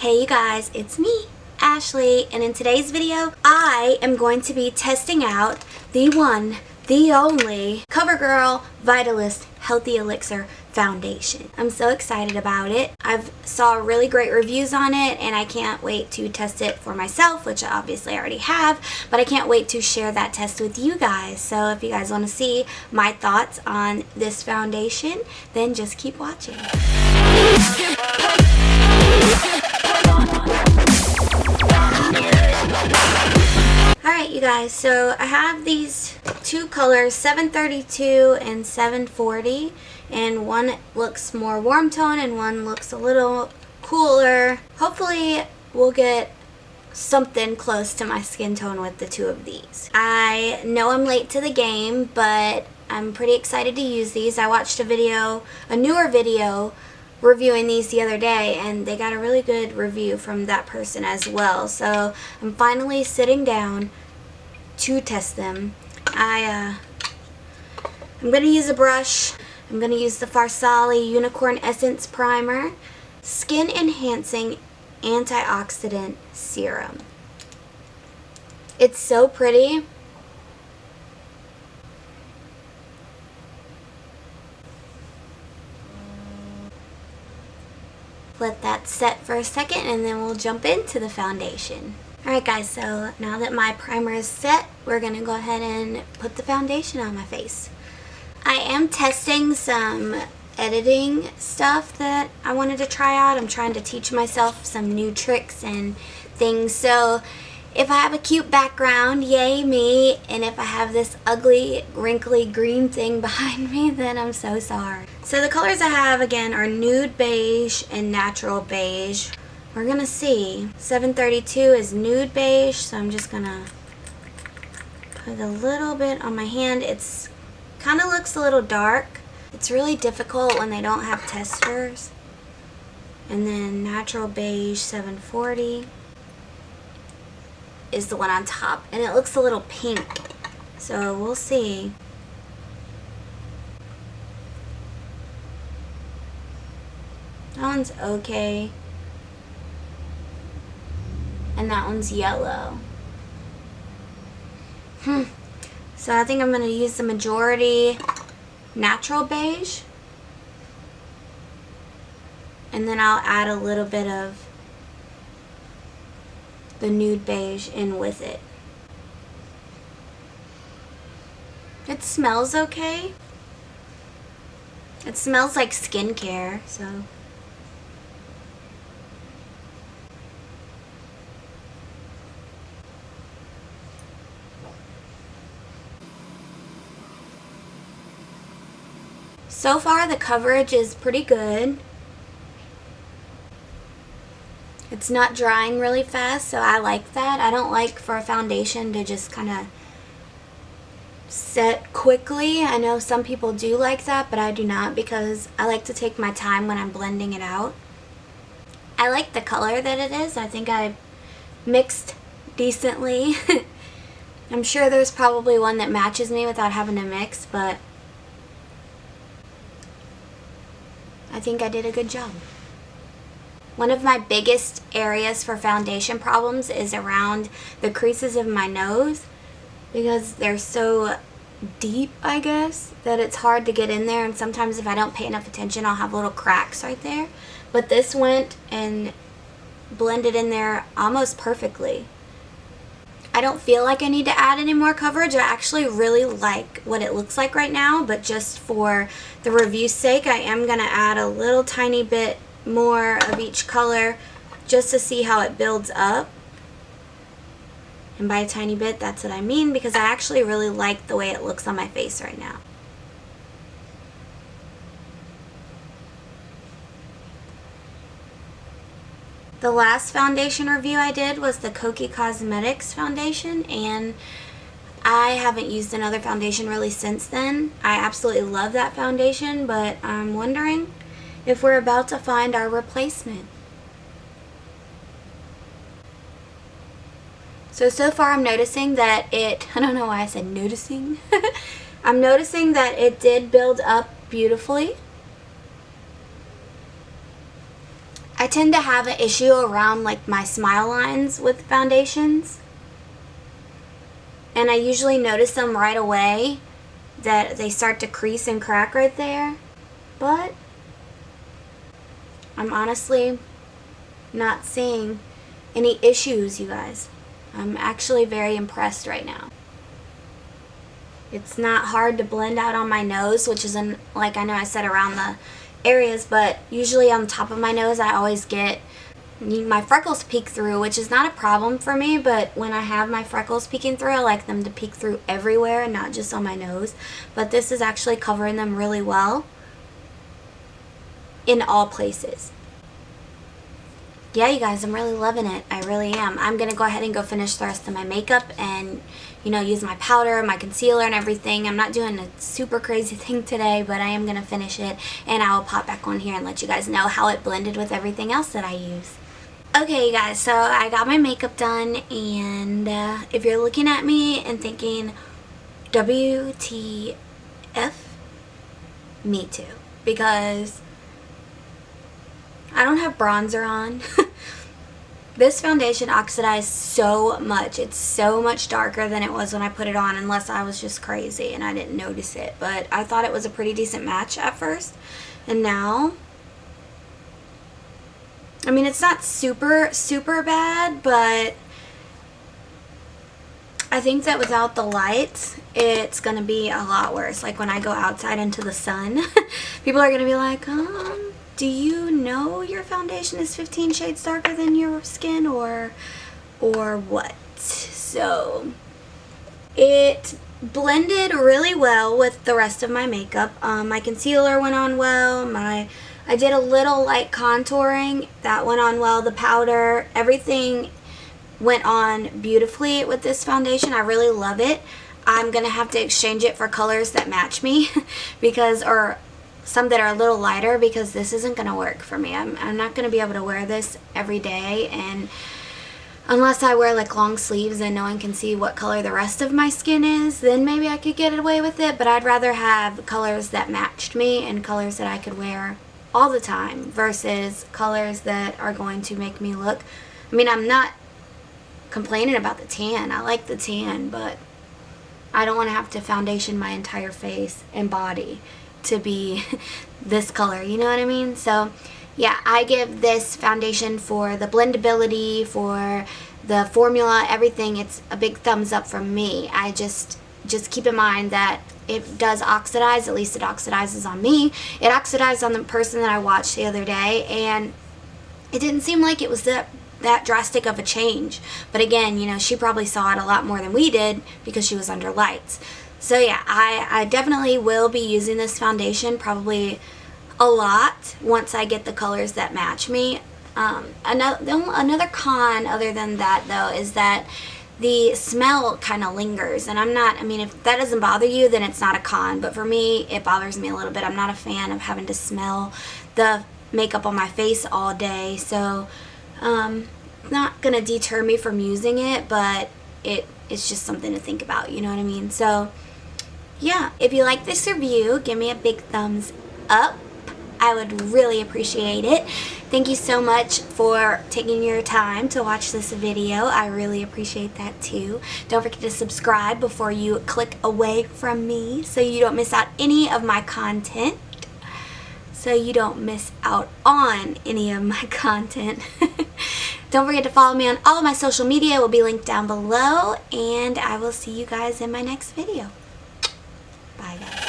Hey you guys, it's me, Ashley, and in today's video, I am going to be testing out the one, the only Covergirl Vitalist Healthy Elixir Foundation. I'm so excited about it. I've saw really great reviews on it, and I can't wait to test it for myself, which I obviously already have, but I can't wait to share that test with you guys. So if you guys want to see my thoughts on this foundation, then just keep watching. Alright you guys, so I have these two colors, 732 and 740, and one looks more warm tone and one looks a little cooler. Hopefully we'll get something close to my skin tone with the two of these. I know I'm late to the game, but I'm pretty excited to use these. I watched a newer video reviewing these the other day, and they got a really good review from that person as well. So I'm finally sitting down to test them. I'm going to use a brush. I'm going to use the Farsali Unicorn Essence Primer Skin Enhancing Antioxidant Serum. It's so pretty. Let that set for a second and then we'll jump into the foundation. Alright guys, so now that my primer is set, we're going to go ahead and put the foundation on my face. I am testing some editing stuff that I wanted to try out. I'm trying to teach myself some new tricks and things. So if I have a cute background, yay me, and if I have this ugly, wrinkly green thing behind me, then I'm so sorry. So the colors I have, again, are nude beige and natural beige. We're going to see. 732 is nude beige, so I'm just going to put a little bit on my hand. It's kind of looks a little dark. It's really difficult when they don't have testers. And then natural beige 740 is the one on top, and it looks a little pink, so we'll see. That one's okay, and that one's yellow. So I think I'm going to use the majority natural beige, and then I'll add a little bit of the nude beige in with it. It smells okay. It smells like skincare, so. So far the coverage is pretty good. It's not drying really fast, so I like that. I don't like for a foundation to just kind of set quickly. I know some people do like that, but I do not, because I like to take my time when I'm blending it out. I like the color that it is. I think I mixed decently. I'm sure there's probably one that matches me without having to mix, but I think I did a good job. One of my biggest areas for foundation problems is around the creases of my nose, because they're so deep, I guess, that it's hard to get in there, and sometimes if I don't pay enough attention I'll have little cracks right there. But this went and blended in there almost perfectly. I don't feel like I need to add any more coverage. I actually really like what it looks like right now, but just for the review's sake I am going to add a little tiny bit more of each color just to see how it builds up. And by a tiny bit, that's what I mean, because I actually really like the way it looks on my face right now. The last foundation review I did was the Kokie Cosmetics foundation, and I haven't used another foundation really since then. I absolutely love that foundation, but I'm wondering if we're about to find our replacement. So far I'm noticing that it, I don't know why I said noticing. I'm noticing that it did build up beautifully. I tend to have an issue around like my smile lines with foundations. And I usually notice them right away, that they start to crease and crack right there. But I'm honestly not seeing any issues, you guys. I'm actually very impressed right now. It's not hard to blend out on my nose, which is, like I know I said, around the areas, but usually on top of my nose I always get my freckles peek through, which is not a problem for me, but when I have my freckles peeking through, I like them to peek through everywhere and not just on my nose. But this is actually covering them really well in all places. Yeah, you guys, I'm really loving it. I really am. I'm going to go ahead and go finish the rest of my makeup and, you know, use my powder, my concealer, and everything. I'm not doing a super crazy thing today, but I am going to finish it, and I will pop back on here and let you guys know how it blended with everything else that I use. Okay, you guys, so I got my makeup done, and if you're looking at me and thinking, WTF, me too, because I don't have bronzer on. This foundation oxidized so much. It's so much darker than it was when I put it on, unless I was just crazy and I didn't notice it. But I thought it was a pretty decent match at first. And now, I mean, it's not super, super bad, but I think that without the lights, it's going to be a lot worse. Like when I go outside into the sun, people are going to be like, do you know your foundation is 15 shades darker than your skin, or what? So it blended really well with the rest of my makeup. My concealer went on well. I did a little light contouring. That went on well. The powder, everything went on beautifully with this foundation. I really love it. I'm going to have to exchange it for colors that match me because, or some that are a little lighter, because this isn't going to work for me. I'm not going to be able to wear this every day, and unless I wear like long sleeves and no one can see what color the rest of my skin is, then maybe I could get away with it. But I'd rather have colors that matched me and colors that I could wear all the time versus colors that are going to make me look, I mean, I'm not complaining about the tan. I like the tan, but I don't want to have to foundation my entire face and body to be this color, you know what I mean? So yeah, I give this foundation, for the blendability, for the formula, everything, it's a big thumbs up from me. I just keep in mind that it does oxidize. At least it oxidizes on me. It oxidized on the person that I watched the other day, and it didn't seem like it was that drastic of a change. But again, you know, she probably saw it a lot more than we did because she was under lights. So yeah, I definitely will be using this foundation probably a lot once I get the colors that match me. Another con other than that though is that the smell kind of lingers, and I mean, if that doesn't bother you, then it's not a con, but for me, it bothers me a little bit. I'm not a fan of having to smell the makeup on my face all day, so not gonna deter me from using it, but it's just something to think about, you know what I mean? So yeah, if you like this review, give me a big thumbs up. I would really appreciate it. Thank you so much for taking your time to watch this video. I really appreciate that too. Don't forget to subscribe before you click away from me so you don't miss out any of my content. So you don't miss out on any of my content. Don't forget to follow me on all of my social media. It will be linked down below, and I will see you guys in my next video. Bye guys.